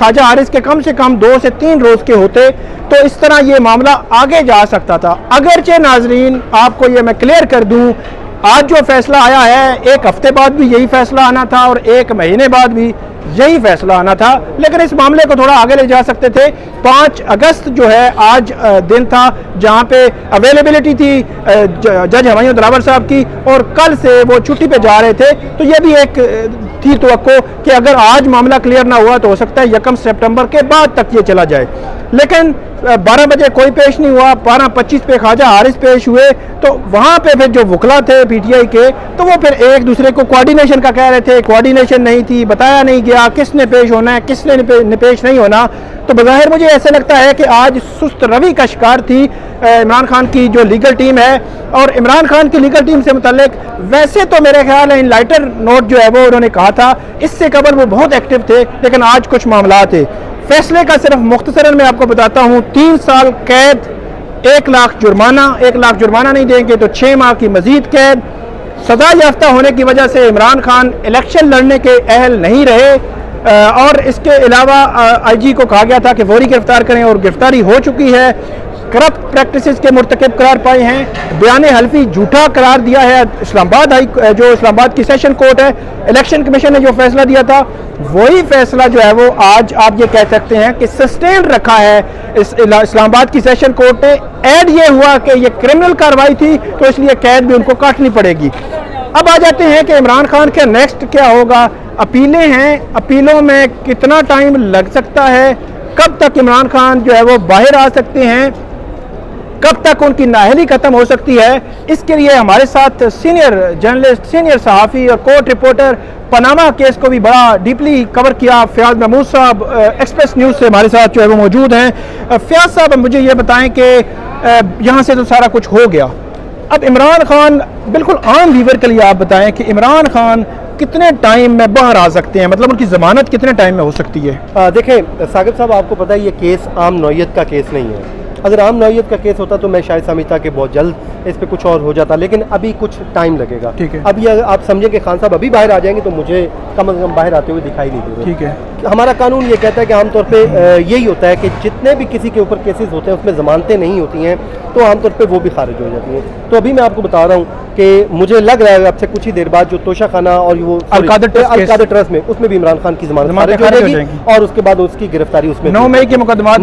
ख्वाजा हारिस के कम से कम 2 से 3 रोज़ के होते तो इस तरह ये मामला आगे जा सकता था। अगरचे नाजरीन आपको ये मैं क्लियर कर दूं, आज जो फैसला आया है 1 हफ्ते बाद भी यही फैसला आना था और 1 महीने बाद भी यही फैसला आना था, लेकिन इस मामले को थोड़ा आगे ले जा सकते थे। 5 अगस्त जो है आज दिन था जहां पे अवेलेबिलिटी थी जज हुमायूं दिलावर साहब की और कल से वो छुट्टी पे जा रहे थे, तो ये भी एक थी तवक्को कि अगर आज मामला क्लियर ना हुआ तो हो सकता है 1 सितंबर के बाद तक ये चला जाए। लेकिन 12 बजे कोई पेश नहीं हुआ, 12:25 पे ख्वाजा हारिस पेश हुए, तो वहाँ पे फिर जो वकला थे पीटीआई के तो वो फिर एक दूसरे को कोऑर्डिनेशन का कह रहे थे, कोऑर्डिनेशन नहीं थी, बताया नहीं गया किसने पेश होना है किसने पेश नहीं होना। तो बज़ाहिर मुझे ऐसा लगता है कि आज सुस्त रवि का शिकार थी इमरान खान की जो लीगल टीम है। और इमरान खान की लीगल टीम से मुतल्लिक वैसे तो मेरे ख्याल है इन लाइटर नोट जो है वो उन्होंने कहा था, इससे कबल वो बहुत एक्टिव थे, लेकिन आज कुछ मामला थे। फैसले का सिर्फ मुख्तसरन मैं आपको बताता हूँ, 3 साल कैद, 1 लाख जुर्माना, 1 लाख जुर्माना नहीं देंगे तो 6 माह की मजीद कैद। सजा याफ्ता होने की वजह से इमरान खान इलेक्शन लड़ने के अहल नहीं रहे और इसके अलावा आईजी को कहा गया था कि फौरी गिरफ्तार करें और गिरफ्तारी हो चुकी है। करप्ट प्रैक्टिसेस के मुर्तकब करार पाए हैं, बयान हल्फी झूठा करार दिया है इस्लामाबाद जो इस्लामाबाद की सेशन कोर्ट है, इलेक्शन कमीशन ने जो फैसला दिया था वही फैसला जो है वो आज आप ये कह सकते हैं कि सस्टेन रखा है इस्लामाबाद की सेशन कोर्ट ने। ऐड ये हुआ कि ये क्रिमिनल कार्रवाई थी तो इसलिए कैद भी उनको काटनी पड़ेगी। अब आ जाते हैं कि इमरान खान के नेक्स्ट क्या होगा। अपीलें हैं, अपीलों में कितना टाइम लग सकता है, कब तक इमरान खान जो है वो बाहर आ सकते हैं, कब तक उनकी नाअहली खत्म हो सकती है, इसके लिए हमारे साथ सीनियर जर्नलिस्ट, सीनियर सहाफ़ी और कोर्ट रिपोर्टर, पनामा केस को भी बड़ा डीपली कवर किया, फयाज महमूद साहब एक्सप्रेस न्यूज़ से हमारे साथ जो है वो मौजूद हैं। फयाज साहब मुझे ये बताएं कि यहाँ से तो सारा कुछ हो गया, अब इमरान खान, बिल्कुल आम व्यूवर के लिए आप बताएं कि इमरान खान कितने टाइम में बाहर आ सकते हैं, मतलब उनकी ज़मानत कितने टाइम में हो सकती है? देखें साकिब साहब, आपको पता है ये केस आम नौयत का केस नहीं है। अगर आम नौयत का केस होता तो मैं शायद समझता कि बहुत जल्द इस पर कुछ और हो जाता, लेकिन अभी कुछ टाइम लगेगा। ठीक है। अभी अगर आप समझे कि खान साहब अभी बाहर आ जाएंगे तो मुझे कम से कम बाहर आते हुए दिखाई नहीं दे रहे। ठीक है। हमारा कानून ये कहता है कि आमतौर पे यही होता है कि जितने भी किसी के ऊपर केसेस होते हैं उसमें ज़मानतें नहीं होती हैं तो आमतौर पे वो भी खारिज हो जाती हैं। तो अभी मैं आपको बता रहा हूँ कि मुझे लग रहा है अब से कुछ ही देर बाद जो तोशा खाना और वो अलकादर ट्रस्ट में, उसमें भी इमरान खान की जमानत खारिज हो जाएगी और उसके बाद उसकी गिरफ्तारी उसमें 9 मई के मुकदमा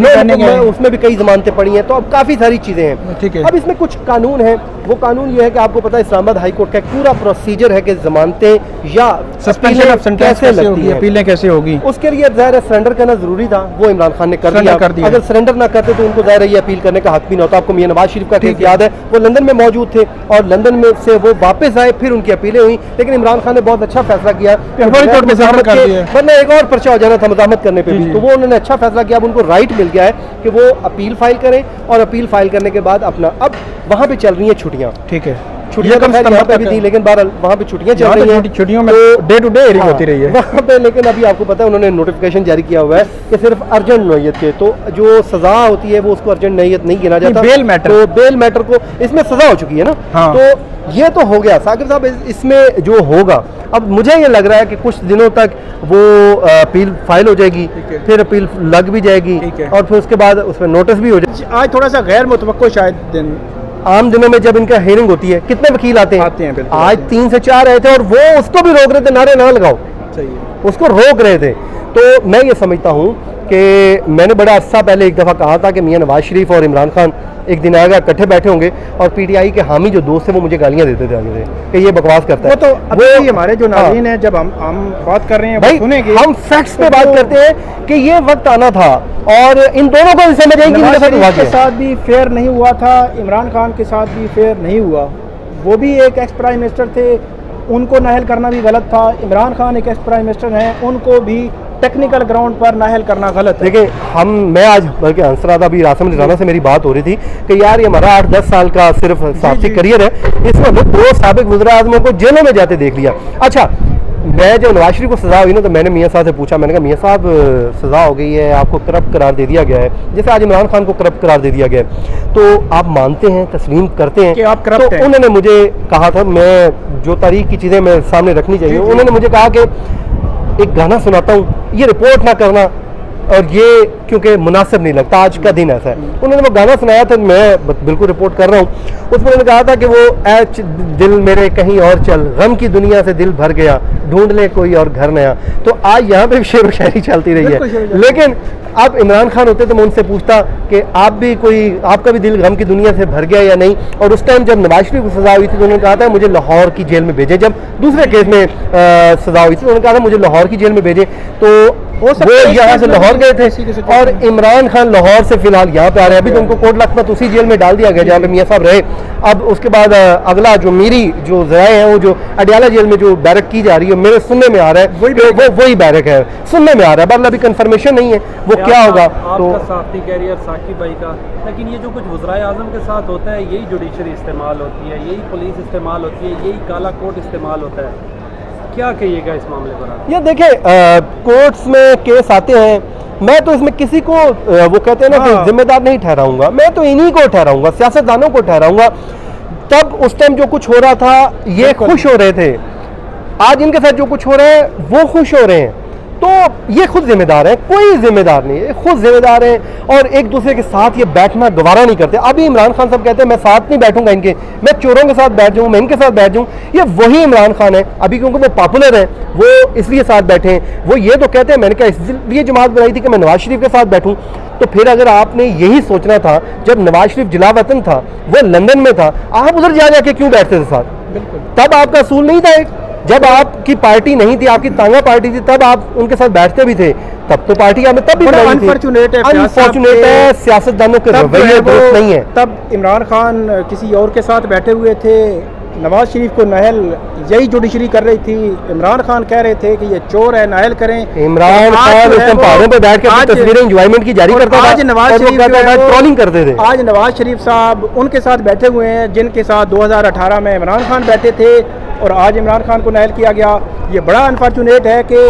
उसमें भी कई जमानतें पड़ी हैं, तो अब काफ़ी सारी चीज़ें हैं। ठीक है। अब इसमें कुछ कानून है, वो कानून ये है कि आपको पता है इस्लामाबाद हाई कोर्ट का एक पूरा प्रोसीजर है कि जमानतें या सस्पेंशन ऑफ सेंटेंस कैसे होगी, अपीलें कैसे होगी, उसके लिए ज़ाहिर है सरेंडर करना जरूरी था, वो इमरान खान ने कर दिया। अगर सरेंडर ना करते तो उनको ज़ाहिर है ये अपील करने का हक भी नहीं होता। आपको मियां नवाज शरीफ का केस याद है, वो लंदन में मौजूद थे और लंदन में से वो वापस आए, फिर उनकी अपीलें हुई, लेकिन इमरान खान ने बहुत अच्छा फैसला किया, वरना एक और पर्चा हो जाना था मज़ाहमत करने पर भी, तो वो उन्होंने अच्छा फैसला किया। अब उनको राइट मिल गया है कि वो अपील फाइल करें और अपील फाइल करने के बाद अपना, अब वहाँ पे चल रही हैं छुट्टियाँ। ठीक है, छुट्टियां कम यहाँ पे भी थी, लेकिन बहरहाल वहाँ पे छुट्टियां चल रही हैं, छुट्टियों में डे टू डे हियरिंग होती रही है वहाँ पे। लेकिन अभी आपको पता है उन्होंने नोटिफिकेशन जारी किया हुआ है कि सिर्फ अर्जेंट नौयत के, तो जो सजा होती है वो उसको अर्जेंट नौयत नहीं गिना जाता, बेल मैटर, तो बेल मैटर को, इसमें सजा हो चुकी है ना। हाँ। तो ये तो हो गया साकिब साहब, इसमें जो होगा अब मुझे ये लग रहा है कि कुछ दिनों तक वो अपील फाइल हो जाएगी, फिर अपील लग भी जाएगी और फिर उसके बाद उसमें नोटिस भी हो जाएगी। आज थोड़ा सा गैर मुतवक्को शायद दिन, आम दिनों में जब इनका हियरिंग होती है कितने वकील आते हैं आज 3 से 4 आए थे और वो उसको भी रोक रहे थे, नारे ना लगाओ, सही है, उसको रोक रहे थे। तो मैं ये समझता हूँ कि मैंने बड़ा अर्सा पहले एक दफ़ा कहा था कि मियां नवाज शरीफ और इमरान खान एक दिन आएगा इकट्ठे बैठे होंगे और पीटीआई के हामी जो दोस्त हैं वो मुझे गालियां देते थे आगे से कि ये बकवास करता है। वो तो अभी हमारे जो नाज़रीन हैं, जब हम बात कर रहे हैं भाई, सुनेंगे, हम फैक्ट्स पे बात करते हैं कि ये वक्त आना था और इन दोनों को समझ आएगी। नवाज शरीफ के साथ भी फेयर नहीं हुआ था, इमरान खान के साथ भी फेयर नहीं हुआ, वो भी एक एक्स प्राइम मिनिस्टर थे, उनको नाअहल करना भी गलत था। इमरान खान एक एक्स प्राइम मिनिस्टर हैं, उनको भी टेक्निकल ग्राउंड पर नाअहल करना गलत है। देखिए मैं आज बल्कि हंस रहा था, अभी रासम राना से मेरी बात हो रही थी कि यार ये हमारा 8-10 साल का सिर्फ साहसी करियर है, इसमें हमने 2 साबिक वज़ीर-ए-आज़मों को जेलों में जाते देख लिया। अच्छा, मैं जब नवाज शरीफ को सज़ा हुई ना तो मैंने मियाँ साहब से पूछा, मैंने कहा मियाँ साहब सज़ा हो गई है, आपको करप्ट करार दे दिया गया है, जैसे आज इमरान खान को करप्ट करार दे दिया गया है, तो आप मानते हैं, तस्लीम करते हैं कि आप करप्ट हैं? उन्होंने मुझे कहा था, मैं जो तारीख की चीज़ें मैं सामने रखनी चाहिए, उन्होंने मुझे कहा कि एक गाना सुनाता हूँ, ये रिपोर्ट ना करना और ये क्योंकि मुनासिब नहीं लगता, आज का दिन ऐसा है। उन्होंने वो गाना सुनाया था, मैं बिल्कुल रिपोर्ट कर रहा हूँ, उसमें उन्होंने कहा था कि वो ऐ दिल मेरे कहीं और चल, गम की दुनिया से दिल भर गया, ढूंढ ले कोई और घर नया। तो आज यहाँ पे शेर व शायरी चलती रही है, लेकिन अब इमरान खान होते तो मैं उनसे पूछता कि आप भी कोई, आपका भी दिल गम की दुनिया से भर गया या नहीं। और उस टाइम जब नवाज शरीफ को सजा हुई थी तो उन्होंने कहा था मुझे लाहौर की जेल में भेजे, जब दूसरे केस में सजा हुई थी तो उन्होंने कहा था मुझे लाहौर की जेल में भेजे। तो वो यहाँ से लाहौर गए थे और इमरान खान लाहौर से फिलहाल यहाँ पे आ रहे हैं। अभी तो उनको कोट लखपत उसी जेल में डाल दिया गया जहाँ पे मियाँ साहब रहे। अब उसके बाद अगला जो मेरी जो जराए हैं वो जो अडियाला जेल में जो बैरक की जा रही है, मेरे सुनने में आ रहा है वही बैरक है, सुनने में आ रहा है, मतलब अभी कंफर्मेशन नहीं है वो क्या होगा। तो साथी कैरियर साकिब भाई का, लेकिन ये जो कुछ वज़राए आज़म के साथ होता है यही जुडिशरी इस्तेमाल होती है, यही पुलिस इस्तेमाल होती है, यही काला कोट इस्तेमाल होता है। क्या कहिएगा इस मामले पर आप? ये देखें, कोर्ट्स में केस आते हैं, मैं तो इसमें किसी को वो कहते हैं ना कि जिम्मेदार नहीं ठहराऊंगा, मैं तो इन्हीं को ठहराऊंगा, सियासतदानों को ठहराऊंगा। तब उस टाइम जो कुछ हो रहा था ये खुश हो रहे थे, आज इनके साथ जो कुछ हो रहा है वो खुश हो रहे हैं, तो ये खुद जिम्मेदार है, कोई जिम्मेदार नहीं है, खुद जिम्मेदार है और एक दूसरे के साथ ये बैठना गवारा नहीं करते। अभी इमरान खान साहब कहते हैं मैं साथ नहीं बैठूंगा इनके, मैं चोरों के साथ बैठ जाऊं, मैं इनके साथ बैठ जाऊं, ये वही इमरान खान है। अभी क्योंकि वो पॉपुलर है वो इसलिए साथ बैठे हैं, वो ये तो कहते हैं मैंने क्या इसलिए जमात बनाई थी कि मैं नवाज शरीफ के साथ बैठूं। तो फिर अगर आपने यही सोचना था जब नवाज शरीफ जिला वतन था, वो लंदन में था, आप उधर जा जाके क्यों बैठते थे साथ? तब आपका असूल नहीं था, जब आपकी पार्टी नहीं थी, आपकी तांगा पार्टी थी, तब आप उनके साथ बैठते भी थे, तब तो पार्टी आपने तब भी अनफॉर्चुनेट है सियासतदानों के रवैये दुरुस्त नहीं है। तब इमरान खान किसी और के साथ बैठे हुए थे, नवाज शरीफ को नाहल यही जुडिशरी कर रही थी, इमरान खान कह रहे थे कि ये चोर है, नाहल करें। इमरान खान उस टाइम पहाड़ों पे बैठ के तस्वीरें एंजॉयमेंट की जारी करता था, आज नवाज शरीफ ट्रोलिंग करते थे। आज नवाज शरीफ साहब उनके साथ बैठे हुए हैं जिनके साथ 2018 में इमरान खान बैठे थे और आज इमरान खान को नाहल किया गया। ये बड़ा अनफॉर्चुनेट है कि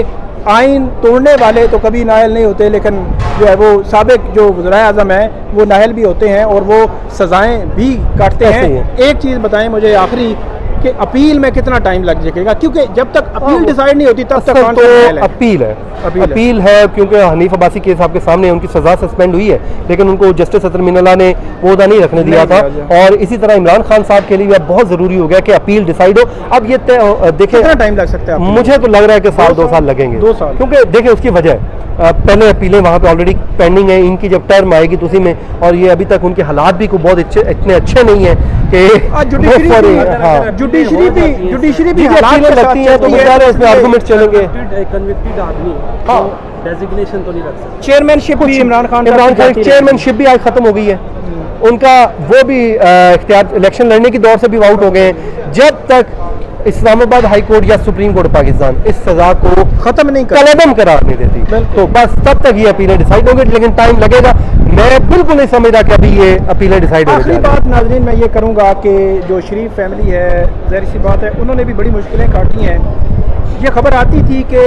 आइन तोड़ने वाले तो कभी नाहल नहीं होते, लेकिन जो है वो साबिक जो वज़राए आज़म हैं वो नाहल भी होते हैं और वो सज़ाएं भी काटते हैं। एक चीज़ बताएं मुझे आखिरी कि अपील में कितना टाइम लग जाएगा, क्योंकि जब तक अपील डिसाइड नहीं होती तब तक तो अपील है क्योंकि हनीफ अब्बासी केस आपके सामने, उनकी सजा सस्पेंड हुई है लेकिन उनको जस्टिस अतर मीनल्लाह ने वो अदा नहीं रखने दिया था। और इसी तरह इमरान खान साहब के लिए अब बहुत ज़रूरी हो गया कि अपील डिसाइड हो। अब ये देखें कितना टाइम लग सकता है? मुझे तो लग रहा है कि साल 2 साल लगेंगे, 2 साल, क्योंकि देखिए उसकी वजह पहले अपीलें वहाँ पे ऑलरेडी पेंडिंग है, इनकी जब टर्म आएगी तो उसी में, और ये अभी तक उनके हालात भी को बहुत इतने अच्छे नहीं है कि जुडिशरी भी लगती है तो इसमें आर्गुमेंट चलेंगे। कन्विक्टेड आदमी डेजिग्नेशन तो नहीं रख सकते। चेयरमैनशिप भी इमरान खान चेयरमैनशिप भी आज खत्म हो गई है उनका, वो भी इख्तियार इलेक्शन लड़ने की दौर से भी आउट हो गए हैं। जब तक इस्लामाबाद हाई कोर्ट या सुप्रीम कोर्ट पाकिस्तान इस सजा को खत्म नहीं कलअदम करार नहीं देती तो बस तब तक ये अपीलें डिसाइड होंगी, लेकिन टाइम लगेगा। मैं बिल्कुल नहीं समझता कि अभी ये अपीलें डिसाइड होंगी। आखिरी बात नाज़रीन मैं ये करूँगा कि जो शरीफ फैमिली है, ज़ाहिर सी बात है उन्होंने भी बड़ी मुश्किलें काटी हैं। ये खबर आती थी कि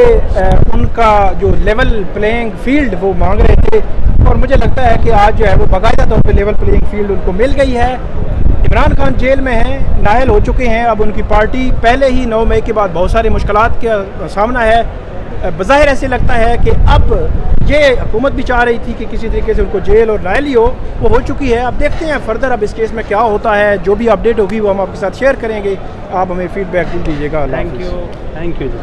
उनका जो लेवल प्लेइंग फील्ड वो मांग रहे थे और मुझे लगता है कि आज जो है वो बाकायदा तौर पर लेवल प्लेइंग फील्ड उनको मिल गई है। इमरान खान जेल में हैं, नाहल हो चुके हैं, अब उनकी पार्टी पहले ही 9 मई के बाद बहुत सारे मुश्किलात का सामना है। बज़ाहिर ऐसे लगता है कि अब ये हुकूमत भी चाह रही थी कि किसी तरीके से उनको जेल और नाहल ही वो हो चुकी है। अब देखते हैं फर्दर अब इस केस में क्या होता है, जो भी अपडेट होगी वो हम आपके साथ शेयर करेंगे। आप हमें फीडबैक दीजिएगा। Thank you ji.